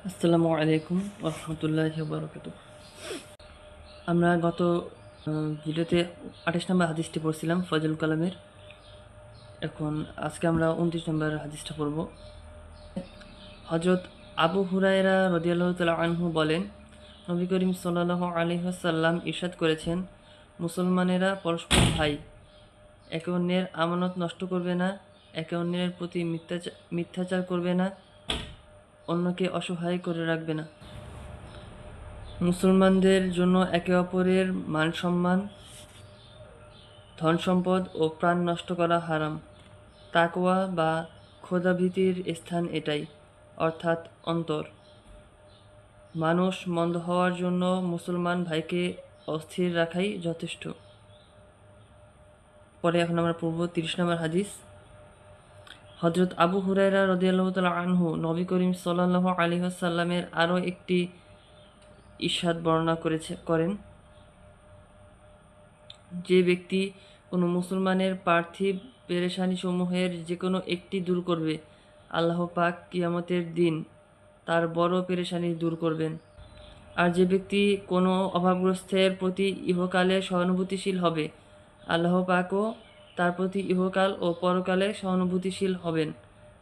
আসসালামু আলাইকুম রহমতুল্লাহি বারাকাতুহু। আমরা গত ভিডিওতে 28 নম্বর হাদিসটি পড়ছিলাম ফজল কালামের। এখন আজকে আমরা 29 নম্বর হাদিসটা পড়ব। হজরত আবু হুরায়রা রাদিয়াল্লাহু তাআলা আনহু বলেন, নবী করিম সাল্লাল্লাহু আলাইহি ওয়াসাল্লাম ইরশাদ করেছেন, মুসলমানেরা পরস্পর ভাই, একে অন্যের আমানত নষ্ট করবে না, একে অন্যের প্রতি মিথ্যাচার করবে না, অন্যকে অসহায় করে রাখবে না। মুসলমানদের জন্য একে অপরের মান সম্মান, ধন সম্পদ ও প্রাণ নষ্ট করা হারাম। তাকওয়া বা খোদাভীতির স্থান এটাই, অর্থাৎ অন্তর। মানুষ মন্দ হওয়ার জন্য মুসলমান ভাইকে অস্থির রাখাই যথেষ্ট। পরে এখন আমরা পড়ব 30 নম্বর হাদিস। হজরত আবু হুরায়রা রাদিয়াল্লাহু তাআলা আনহু নবী করিম সাল্লাল্লাহু আলাইহি ওয়াসাল্লামের আরও একটি ইরশাদ বর্ণনা করেন, যে ব্যক্তি কোনো মুসলমানের পার্থিব পেরেশানিসমূহের যে কোনো একটি দূর করবে, আল্লাহ পাক কিয়ামতের দিন তার বড় পেরেশানি দূর করবেন। আর যে ব্যক্তি কোনো অভাবগ্রস্তের প্রতি ইহকালে সহানুভূতিশীল হবে, আল্লাহ পাকও তার প্রতি ইহকাল ও পরকালে সহানুভূতিশীল হবেন।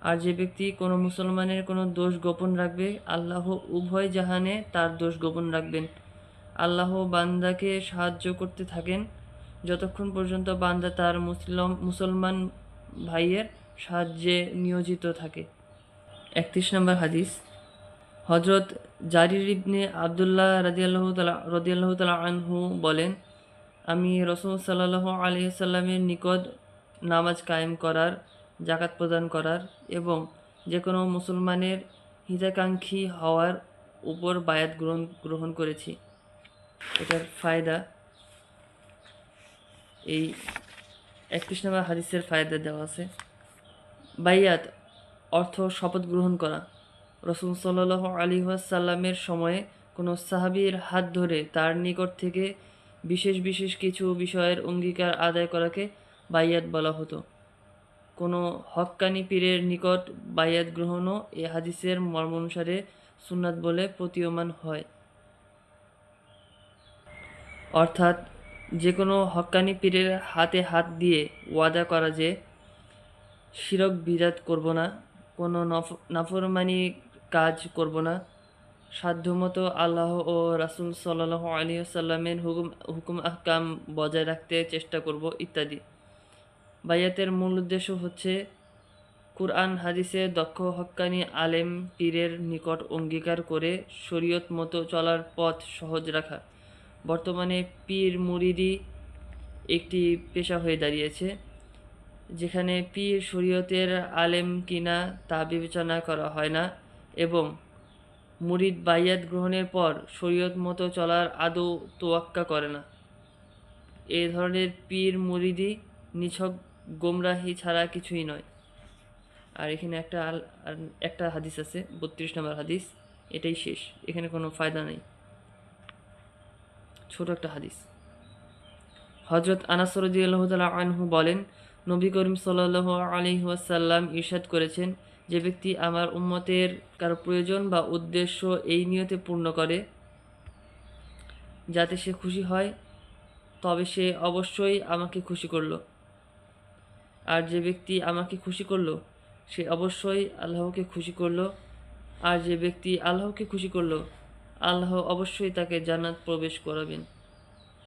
আর যে ব্যক্তি কোনো মুসলমানের কোনো দোষ গোপন রাখবে, আল্লাহ উভয় জাহানে তার দোষ গোপন রাখবেন। আল্লাহ বান্দাকে সাহায্য করতে থাকেন যতক্ষণ পর্যন্ত বান্দা তার মুসলমান ভাইয়ের সাহায্যে নিয়োজিত থাকে। 31 নম্বর হাদিস। হজরত জারির ইবনে আবদুল্লাহ রাদিয়াল্লাহু তাআলা আনহু বলেন, আমি রাসূল সাল্লাল্লাহু আলাইহি ওয়াসাল্লামের নিকট নামাজ কায়েম করার, যাকাত প্রদান করার এবং যে কোনো মুসলমানের হিতাকাঙ্ক্ষী হওয়ার উপর বায়াত গ্রহণ করেছি। এটার ফায়দা, এই 31 নম্বর হাদিসের ফায়দা দেওয়া আছে। বাইয়াত অর্থ শপথ গ্রহণ করা। রাসূল সাল্লাল্লাহু আলাইহি ওয়াসাল্লামের সময়ে কোনো সাহাবীর হাত ধরে তার নিকট থেকে বিশেষ বিশেষ কিছু বিষয়ের অঙ্গীকার আদায় করাকে বাইয়াত বলা হতো। কোনো হক্কানি পীরের নিকট বাইয়াত গ্রহণও এ হাদিসের মর্ম অনুসারে সুন্নাত বলে প্রতীয়মান হয়। অর্থাৎ যে কোনো হক্কানি পীরের হাতে হাত দিয়ে ওয়াদা করা যে শিরক বিদাত করব না, কোনো নাফরমানি কাজ করব না, সাধ্যমতো আল্লাহ ও রাসূল সাল্লাল্লাহু আলাইহি ওয়াসাল্লামের হুকুম আহকাম বজায় রাখতে চেষ্টা করব ইত্যাদি। বাইয়াতের মূল উদ্দেশ্য হচ্ছে কুরআন হাদিসে দক্ষ হক্কানি আলেম পীরের নিকট অঙ্গীকার করে শরীয়ত মতো চলার পথ সহজ রাখা। বর্তমানে পীর মুরিদি একটি পেশা হয়ে দাঁড়িয়েছে, যেখানে পীর শরীয়তের আলেম কিনা তা বিবেচনা করা হয় না এবং মুরিদ বাইয়াত গ্রহণের পর শরীয়ত মতো চলার আদৌ তোয়াক্কা করে না। এ ধরনের পীর মুরিদি নিছক গোমরাহি ছাড়া কিছুই নয়। আর এখানে একটা হাদিস আছে, 32 নম্বর হাদিস, এটাই শেষ, এখানে কোনো ফায়দা নেই, ছোট একটা হাদিস। হজরত আনাস রাদিয়াল্লাহু তাআলা আনহু বলেন, নবী করিম সাল্লাল্লাহু আলাইহি ওয়াসাল্লাম ইরশাদ করেছেন, যে ব্যক্তি আমার উম্মতের কারো প্রয়োজন বা উদ্দেশ্য এই নিয়তে পূর্ণ করে যাতে সে খুশি হয়, তবে সে অবশ্যই আমাকে খুশি করল। আর যে ব্যক্তি আমাকে খুশি করল, সে অবশ্যই আল্লাহকে খুশি করল। আর যে ব্যক্তি আল্লাহকে খুশি করল, আল্লাহ অবশ্যই তাকে জান্নাত প্রবেশ করাবেন।